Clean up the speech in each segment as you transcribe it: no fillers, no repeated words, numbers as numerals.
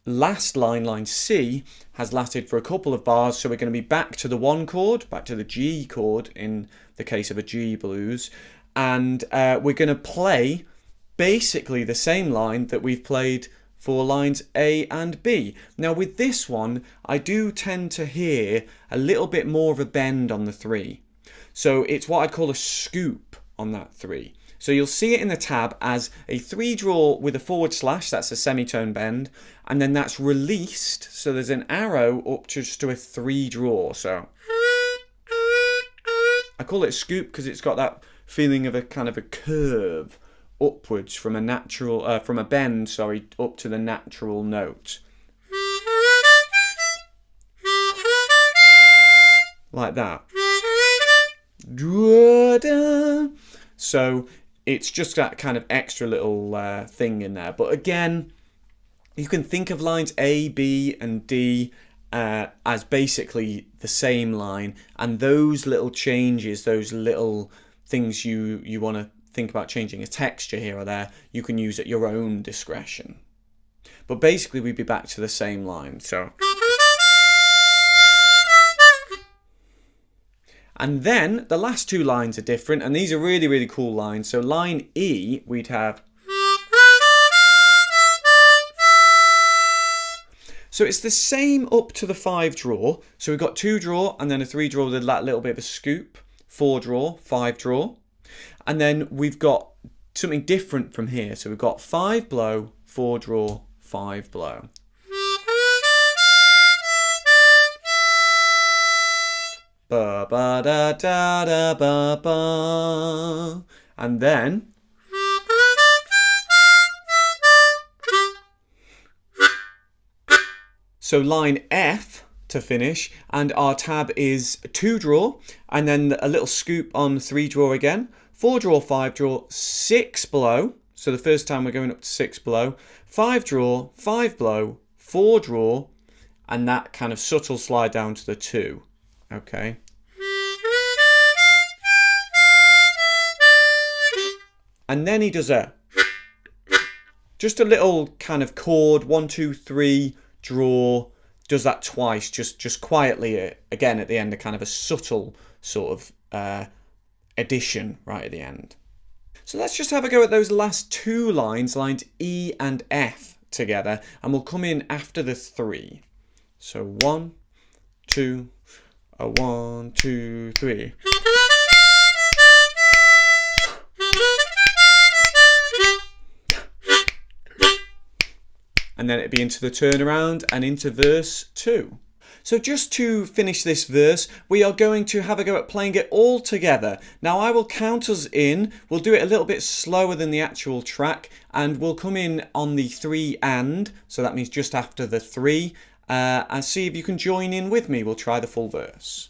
last line, line C, has lasted for a couple of bars, so we're going to be back to the 1 chord, back to the G chord in the case of a G blues, and we're going to play basically the same line that we've played for lines A and B. Now with this one, I do tend to hear a little bit more of a bend on the 3. So it's what I call a scoop on that 3. So you'll see it in the tab as a 3 draw with a /, that's a semitone bend, and then that's released, so there's an arrow up just to a 3 draw. So I call it a scoop because it's got that feeling of a kind of a curve upwards from a natural, from a bend, sorry, up to the natural note. Like that. So it's just that kind of extra little thing in there. But again, you can think of lines A, B, and D as basically the same line, and those little changes, those little things you want to think about changing a texture here or there, you can use at your own discretion. But basically we'd be back to the same line. So, and then the last 2 lines are different, and these are really, really cool lines. So line E, we'd have, so it's the same up to the 5 draw. So we've got 2 draw and then a 3 draw with that little bit of a scoop, 4 draw, 5 draw. And then we've got something different from here. So we've got 5 blow, 4 draw, 5 blow. Ba ba da da da ba ba. And then so line F to finish, and our tab is 2 draw and then a little scoop on 3 draw again, 4 draw, 5 draw, 6 blow. So the first time we're going up to 6 blow, 5 draw, 5 blow, 4 draw, and that kind of subtle slide down to the 2. Okay. And then he does just a little kind of chord, 1, 2, 3, draw, does that twice, just quietly again at the end, a kind of a subtle sort of addition right at the end. So let's just have a go at those last 2 lines, lines E and F together, and we'll come in after the 3. So 1, 2, 1, 2, 3. And then it'd be into the turnaround and into verse 2. So just to finish this verse, we are going to have a go at playing it all together. Now I will count us in, we'll do it a little bit slower than the actual track, and we'll come in on the 3 and, so that means just after the 3, and see if you can join in with me. We'll try the full verse.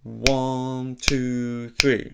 1, 2, 3.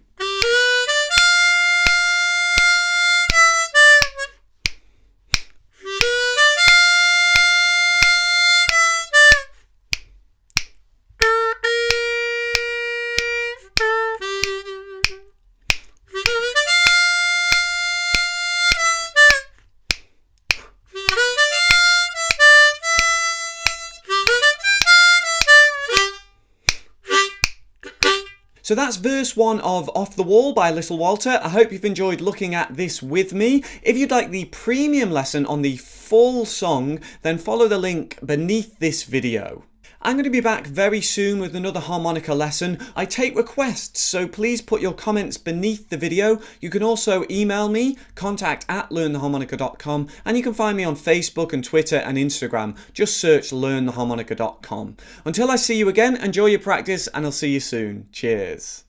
So that's verse 1 of Off the Wall by Little Walter. I hope you've enjoyed looking at this with me. If you'd like the premium lesson on the full song, then follow the link beneath this video. I'm going to be back very soon with another harmonica lesson. I take requests, so please put your comments beneath the video. You can also email me, contact@LearnTheHarmonica.com, and you can find me on Facebook and Twitter and Instagram. Just search LearnTheHarmonica.com. Until I see you again, enjoy your practice, and I'll see you soon. Cheers.